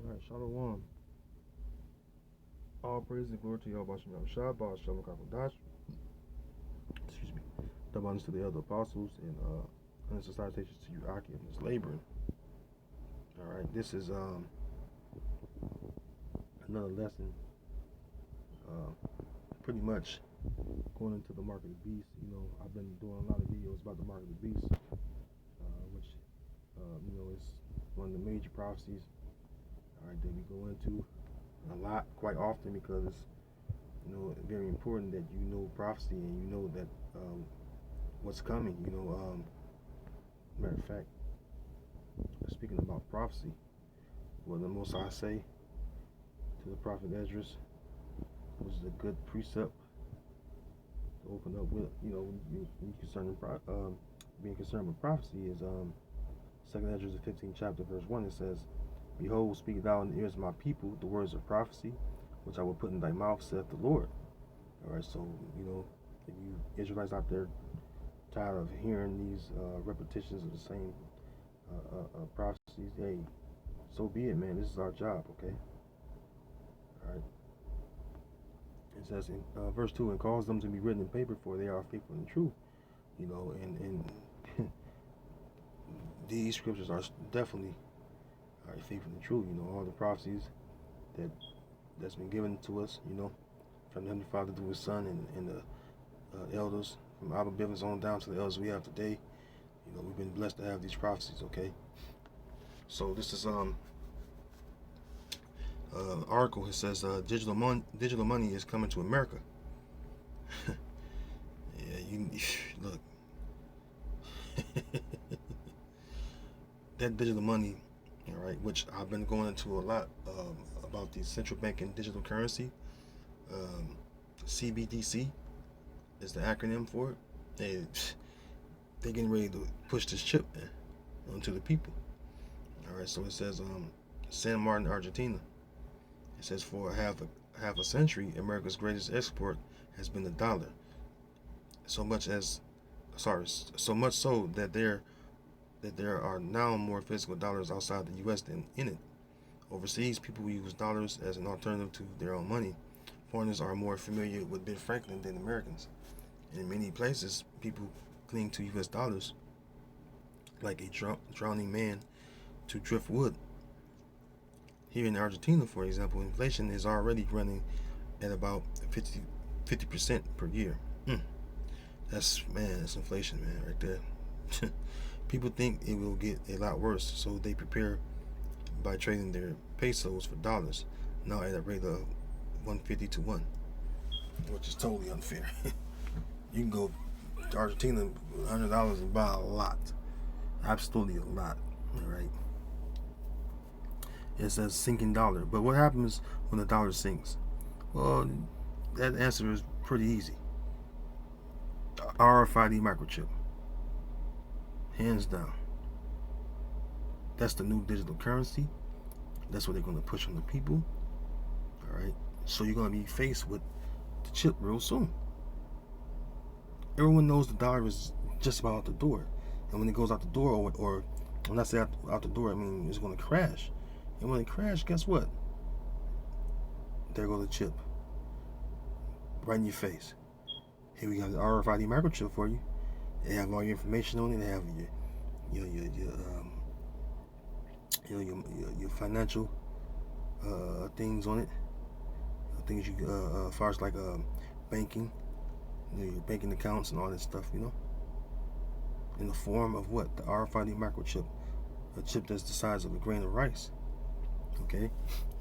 Alright, Shalom. All praise and glory to Yahweh Shem Shabbat, Shalom Kakodash. Excuse me. Double honors to the elder apostles and salutations to you, Aki, and his laboring. Alright, this is another lesson. Pretty much going into the mark of the beast. You know, I've been doing a lot of videos about the mark of the beast, which is one of the major prophecies. Alright, that we go into a lot, quite often, because it's very important that you know prophecy and you know that what's coming. Matter of fact, speaking about prophecy, what the Most High say to the prophet Esdras, which is a good precept to open up with. Being concerned with prophecy is 2nd Esdras, the 15th chapter, verse 1. It says, "Behold, speak thou in the ears of my people the words of prophecy, which I will put in thy mouth, saith the Lord." All right, so if you Israelites out there tired of hearing these repetitions of the same prophecies, hey, so be it, man. This is our job, okay? All right. It says in verse 2, "And cause them to be written in paper, for they are faithful and true." And these scriptures are definitely faithful and true. All the prophecies that's been given to us, from the Heavenly Father through His Son and the elders, from Abba Bivens on down to the elders we have today. We've been blessed to have these prophecies, okay? So this is article. It says digital money is coming to America. Yeah, you look. That digital money, all right, which I've been going into a lot about the central bank and digital currency. CBDC is the acronym for it. They're getting ready to push this chip onto the people. All right, so it says San Martin, Argentina. It says for half a century, America's greatest export has been the dollar. So much so that there are now more physical dollars outside the U.S. than in it. Overseas, people use dollars as an alternative to their own money. Foreigners are more familiar with Ben Franklin than Americans. And in many places, people cling to U.S. dollars like a drowning man to driftwood. Here in Argentina, for example, inflation is already running at about 50% per year. That's inflation, man, right there. People think it will get a lot worse, so they prepare by trading their pesos for dollars, now at a rate of 150 to 1, which is totally unfair. You can go to Argentina with $100 and buy a lot, absolutely a lot. All right. It says sinking dollar, but what happens when the dollar sinks? Well, that answer is pretty easy. RFID Microchip, hands down. That's the new digital currency. That's what they're going to push on the people. All right. So you're going to be faced with the chip real soon. Everyone knows the dollar is just about out the door, and when it goes out the door, or when I say out the door, I mean it's going to crash. And when it crashes, guess what? There goes the chip, right in your face. Here we got the RFID microchip for you. They have all your information on it. They have your financial things on it. Things as far as like banking, your banking accounts and all that stuff. In the form of what? The RFID microchip, a chip that's the size of a grain of rice. Okay,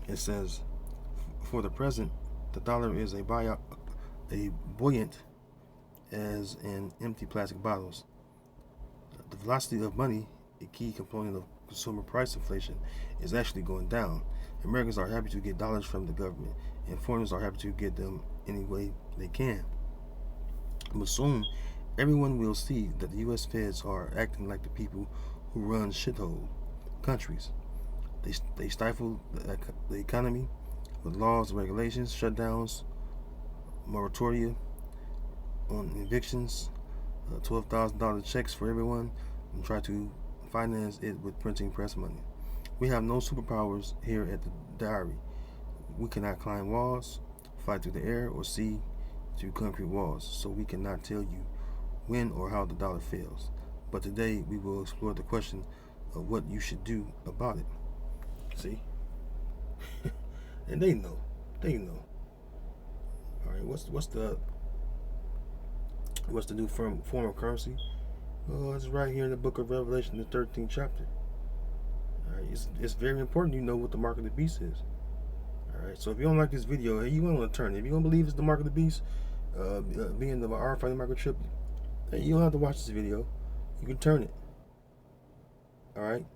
it says for the present, the dollar is a buoyant as in empty plastic bottles. The velocity of money, a key component of consumer price inflation, is actually going down. Americans are happy to get dollars from the government, and foreigners are happy to get them any way they can. But soon, everyone will see that the U.S. feds are acting like the people who run shithole countries. They stifle the economy with laws, regulations, shutdowns, moratoria on evictions, $12,000 checks for everyone, and try to finance it with printing press money. We have no superpowers here at the diary. We cannot climb walls, fly through the air, or see through concrete walls, so we cannot tell you when or how the dollar fails. But today we will explore the question of what you should do about it. See? And they know. They know. All right, what's the new form of currency? Oh, it's right here in the book of Revelation, the 13th chapter. All right, it's very important you know what the mark of the beast is. All right, so if you don't like this video, hey, you want to turn it. If you don't believe it's the mark of the beast, being the RFID Microchip, hey, you don't have to watch this video. You can turn it. All right.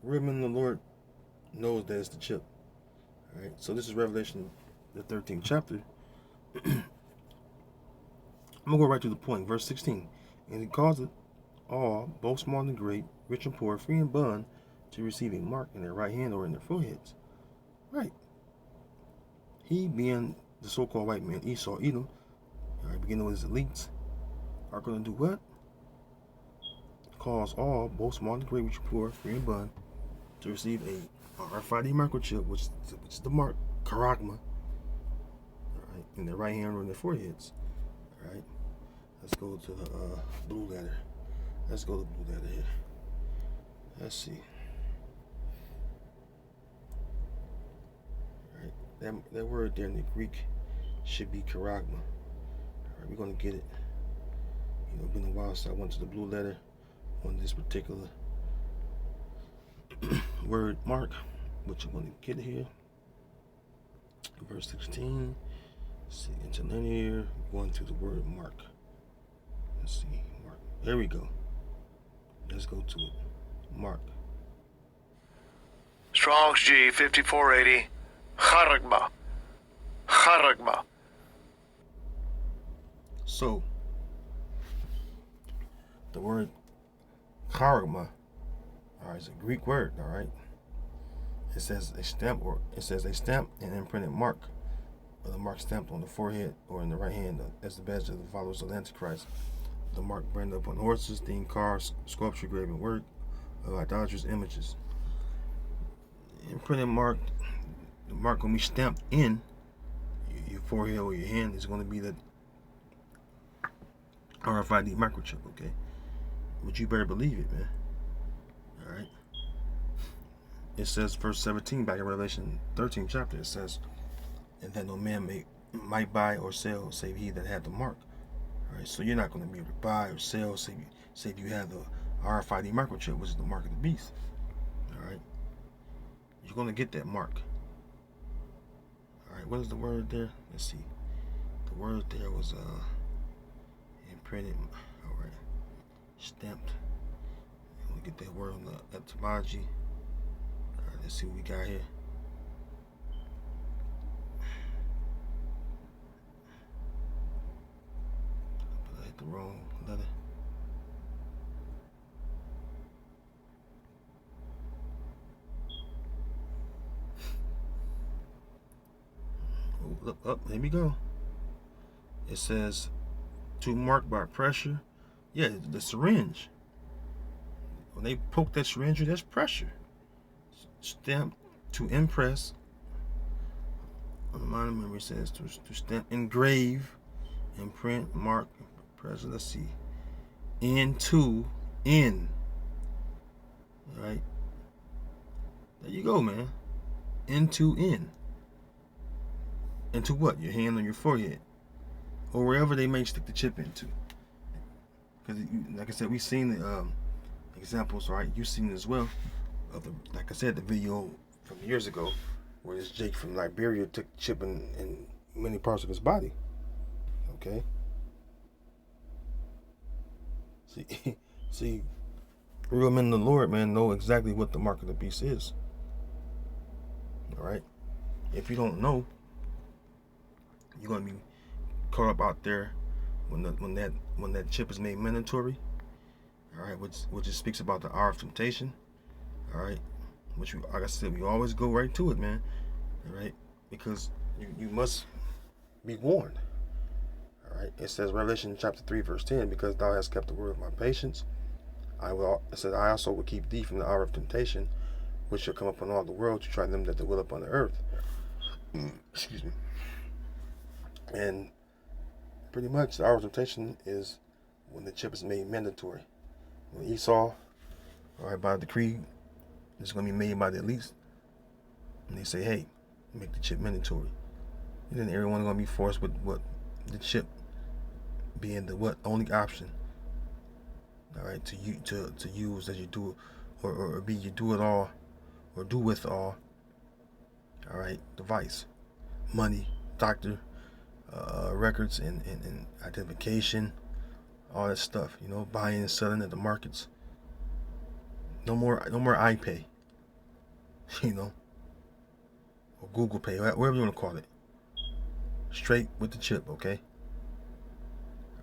Real men of the Lord knows that it's the chip. All right. So this is Revelation, the 13th chapter. I'm gonna go right to the point. Verse 16. And he causeth all, both small and great, rich and poor, free and bond, to receive a mark in their right hand or in their foreheads. Right. He, being the so-called white man, Esau, Edom, all right, beginning with his elites, are going to do what? Cause all, both small and great, rich and poor, free and bond, to receive a RFID microchip, which is the mark, charagma, all right, in their right hand or in their foreheads. All right. Let's go to the blue letter. Let's go to the blue letter here. Let's see. All right. That word there in the Greek should be charagma. All right, we're going to get it. You know, it's been a while since I went to the blue letter on this particular word mark, which I'm going to get here. Verse 16. Let's see, interlinear, going to the word mark. Let's see, mark. There we go. Let's go to it. Mark. Strong's G 5480. Charagma. Charagma. So, the word charagma, all right, is a Greek word, all right. It says a stamp and imprinted mark, or the mark stamped on the forehead or in the right hand as the badge of the followers of the Antichrist. The mark branded upon horses, themed cars, sculpture, graven work of idolatrous images. Imprinted mark, the mark gonna be stamped in your forehead or your hand is gonna be the RFID microchip, okay? But you better believe it, man. All right. It says, verse 17, back in Revelation 13 chapter, it says, and that no man might buy or sell save he that had the mark. All right, so you're not going to be able to buy or sell save you have the RFID microchip, which is the mark of the beast. All right, you're going to get that mark. All right, what is the word there? Let's see. The word there was imprinted. All right, stamped. I'm gonna get that word on the etymology. All right, let's see what we got here. The wrong letter. Oh, look up, here we go. It says to mark by pressure. Yeah, the syringe. When they poke that syringe, that's pressure. Stamp to impress. On the minor memory says to stamp, engrave, imprint, mark. Let's see. In. All right. There you go, man. In. Into what? Your hand on your forehead. Or wherever they may stick the chip into. Because, like I said, we've seen the examples, right? You've seen it as well. Of the, like I said, the video from years ago where this Jake from Liberia took the chip in many parts of his body. Okay. See, real men of the Lord, man, know exactly what the mark of the beast is. All right. If you don't know, you're gonna be caught up out there when that chip is made mandatory. All right, which just speaks about the hour of temptation. All right, which like I said, we always go right to it, man. All right, because you must be warned. All right, it says Revelation chapter 3 verse 10, because thou hast kept the word of my patience, it says I also will keep thee from the hour of temptation, which shall come upon all the world to try them that dwell upon the earth. Excuse me. And pretty much our temptation is when the chip is made mandatory. When Esau, all right, by decree, it's going to be made by the elites, and they say, hey, make the chip mandatory. And then everyone's going to be forced with what the chip being the what only option, all right, to use as you do, or be you do it all, or do with all right, device, money, doctor, records, and identification, all that stuff, buying and selling at the markets. No more iPay, or Google Pay, whatever you want to call it. Straight with the chip, okay?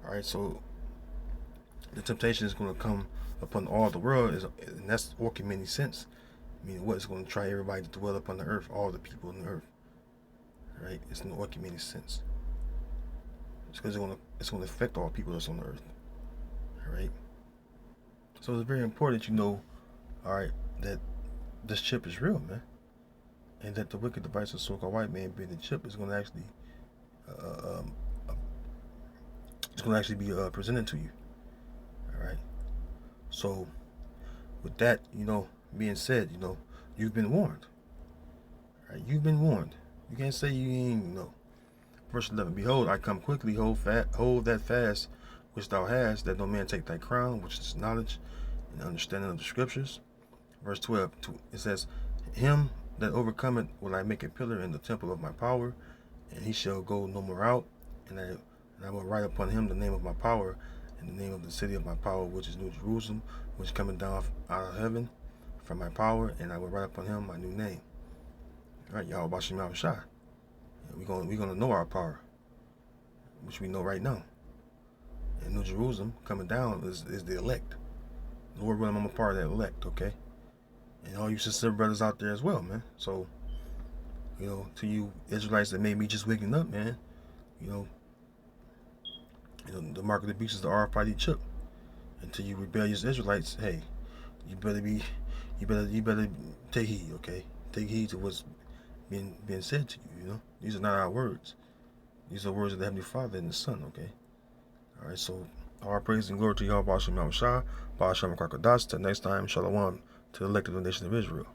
All right, so the temptation is going to come upon all the world, and that's working many sense. I mean, what is going to try everybody to dwell upon the earth, all the people on the earth, right? It's not working many sense. It's because it's going to affect all people that's on the earth, all right? So it's very important all right, that this chip is real, man, and that the wicked device of so-called white man being the chip is going to actually, be presented to you, all right? So with that, being said, you've been warned, all right? You've been warned. You can't say you ain't know. Verse 11, behold, I come quickly, hold that fast which thou hast, that no man take thy crown, which is knowledge and understanding of the scriptures. Verse 12, it says, him that overcometh will I make a pillar in the temple of my power, and he shall go no more out, and I will write upon him the name of my power, and the name of the city of my power, which is New Jerusalem, which cometh down out of heaven from my power, and I will write upon him my new name. All right, y'all, Bashim Shah. We're gonna know our power, which we know right now. And New Jerusalem coming down is the elect. Lord willing, I'm a part of that elect, okay? And all you sister brothers out there as well, man. So, to you Israelites that may be just waking up, man, the mark of the beast is the RFID chip. And to you rebellious Israelites, hey, you better take heed, okay? Take heed to what's being said to you, These are not our words. These are words of the Heavenly Father and the Son, okay? All right, so all praise and glory to Yahweh Bashim Shah, Basham Krakadas. Till next time, Shalom to the elect of the nation of Israel.